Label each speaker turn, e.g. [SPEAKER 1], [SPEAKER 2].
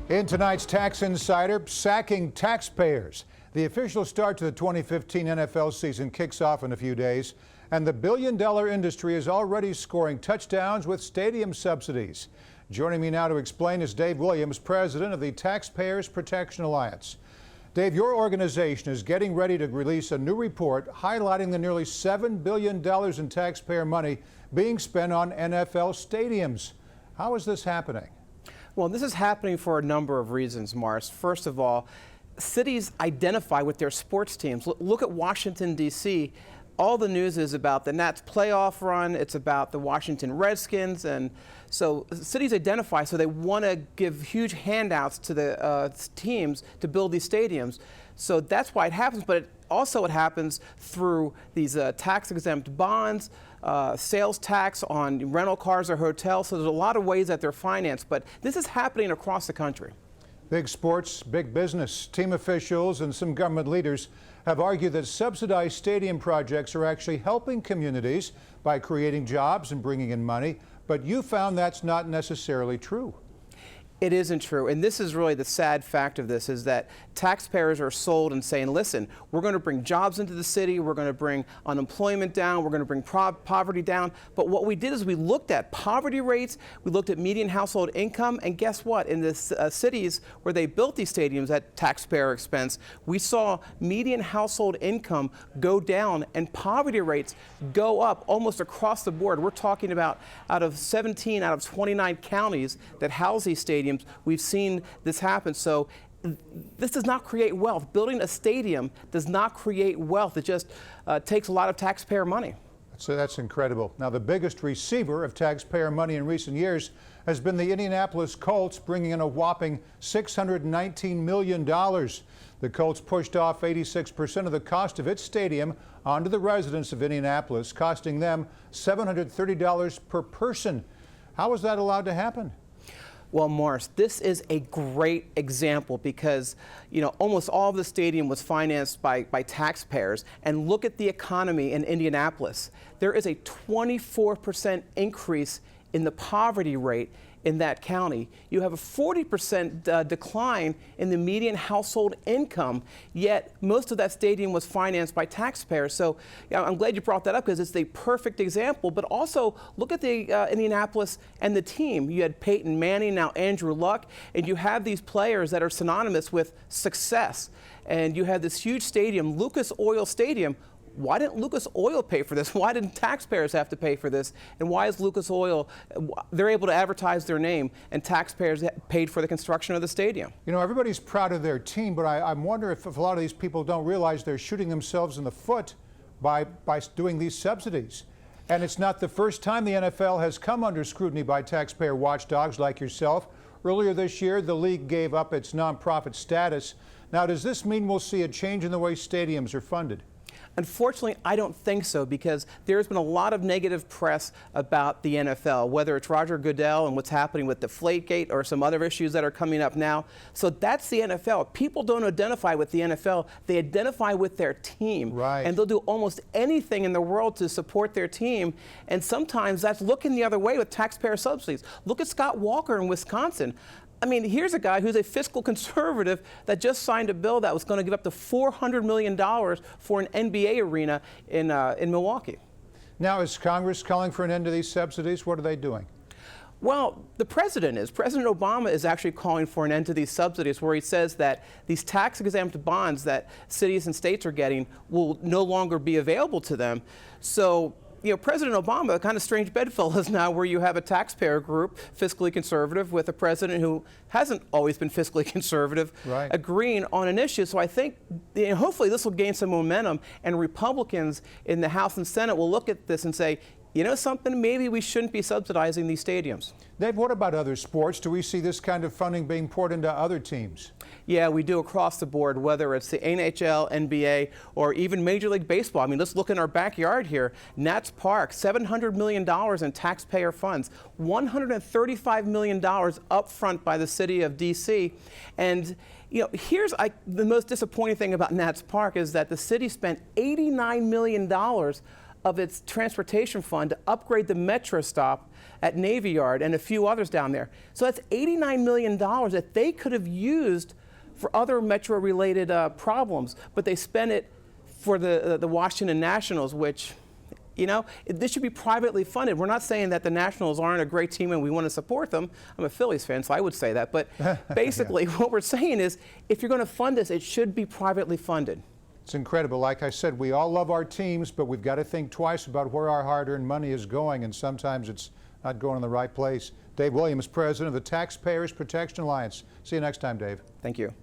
[SPEAKER 1] In tonight's Tax Insider, sacking taxpayers. The official start to the 2015 NFL season kicks off in a few days, and the billion-dollar industry is already scoring touchdowns with stadium subsidies. Joining me now to explain is Dave Williams, president of the Taxpayers Protection Alliance. Dave, your organization is getting ready to release a new report highlighting the nearly $7 billion in taxpayer money being spent on NFL stadiums. How is this happening?
[SPEAKER 2] Well, this is happening for a number of reasons, Mars. First of all, cities identify with their sports teams. Look at Washington, D.C. All the news is about the Nats playoff run. It's about the Washington Redskins. And so cities identify, so they want to give huge handouts to the teams to build these stadiums. So that's why it happens. But it happens through these tax-exempt bonds, sales tax on rental cars or hotels. So there's a lot of ways that they're financed. But this is happening across the country.
[SPEAKER 1] Big sports, big business. Team officials and some government leaders have argued that subsidized stadium projects are actually helping communities by creating jobs and bringing in money. But you found that's not necessarily true.
[SPEAKER 2] It isn't true. And this is really the sad fact of this, is that taxpayers are sold and saying, listen, we're going to bring jobs into the city, we're going to bring unemployment down, we're going to bring poverty down. But what we did is we looked at poverty rates, we looked at median household income, and guess what? In the cities where they built these stadiums at taxpayer expense, we saw median household income go down and poverty rates go up almost across the board. We're talking about out of 17 out of 29 counties that house these stadiums, we've seen this happen. So this does not create wealth. Building a stadium does not create wealth. It just takes a lot of taxpayer money.
[SPEAKER 1] So that's incredible. Now, the biggest receiver of taxpayer money in recent years has been the Indianapolis Colts, bringing in a whopping $619 million. The Colts pushed off 86% of the cost of its stadium onto the residents of Indianapolis, costing them $730 per person. How was that allowed to happen?
[SPEAKER 2] Well, Morris, this is a great example because, almost all of the stadium was financed by taxpayers. And look at the economy in Indianapolis. There is a 24% increase in the poverty rate in that county. You have a 40% decline in the median household income, yet most of that stadium was financed by taxpayers. So I'm glad you brought that up because it's a perfect example. But also look at the Indianapolis and the team. You had Peyton Manning, now Andrew Luck, and you have these players that are synonymous with success. And you have this huge stadium, Lucas Oil Stadium. Why didn't Lucas Oil pay for this? Why didn't taxpayers have to pay for this? And why is Lucas Oil, they're able to advertise their name and taxpayers paid for the construction of the stadium?
[SPEAKER 1] Everybody's proud of their team, but I wonder if a lot of these people don't realize they're shooting themselves in the foot by doing these subsidies. And it's not the first time the NFL has come under scrutiny by taxpayer watchdogs like yourself. Earlier this year, the league gave up its nonprofit status. Now, does this mean we'll see a change in the way stadiums are funded?
[SPEAKER 2] Unfortunately, I don't think so, because there's been a lot of negative press about the NFL, whether it's Roger Goodell and what's happening with Deflategate or some other issues that are coming up now. So that's the NFL. People don't identify with the NFL. They identify with their team.
[SPEAKER 1] Right.
[SPEAKER 2] And they'll do almost anything in the world to support their team. And sometimes that's looking the other way with taxpayer subsidies. Look at Scott Walker in Wisconsin. I mean, here's a guy who's a fiscal conservative that just signed a bill that was going to give up to $400 million for an NBA arena in Milwaukee.
[SPEAKER 1] Now, is Congress calling for an end to these subsidies? What are they doing?
[SPEAKER 2] Well, the president is. President Obama is actually calling for an end to these subsidies, where he says that these tax-exempt bonds that cities and states are getting will no longer be available to them. So, President Obama, a kind of strange bedfellows now, where you have a taxpayer group, fiscally conservative, with a president who hasn't always been fiscally conservative,
[SPEAKER 1] right,
[SPEAKER 2] agreeing on an issue. So I think hopefully this will gain some momentum, and Republicans in the House and Senate will look at this and say, something, maybe we shouldn't be subsidizing these stadiums.
[SPEAKER 1] Dave, what about other sports? Do we see this kind of funding being poured into other teams?
[SPEAKER 2] Yeah, we do across the board, whether it's the NHL, NBA, or even Major League Baseball. I mean, let's look in our backyard here. Nats Park, $700 million in taxpayer funds, $135 million upfront by the city of D.C. And here's the most disappointing thing about Nats Park is that the city spent $89 million of its transportation fund to upgrade the metro stop at Navy Yard and a few others down there. So that's $89 million that they could have used for other metro-related problems, but they spent it for the Washington Nationals, which, you know, this should be privately funded. We're not saying that the Nationals aren't a great team and we want to support them. I'm a Phillies fan, so I would say that. But basically, what we're saying is, if you're going to fund this, it should be privately funded.
[SPEAKER 1] It's incredible. Like I said, we all love our teams, but we've got to think twice about where our hard-earned money is going, and sometimes it's not going in the right place. Dave Williams, president of the Taxpayers Protection Alliance. See you next time, Dave.
[SPEAKER 2] Thank you.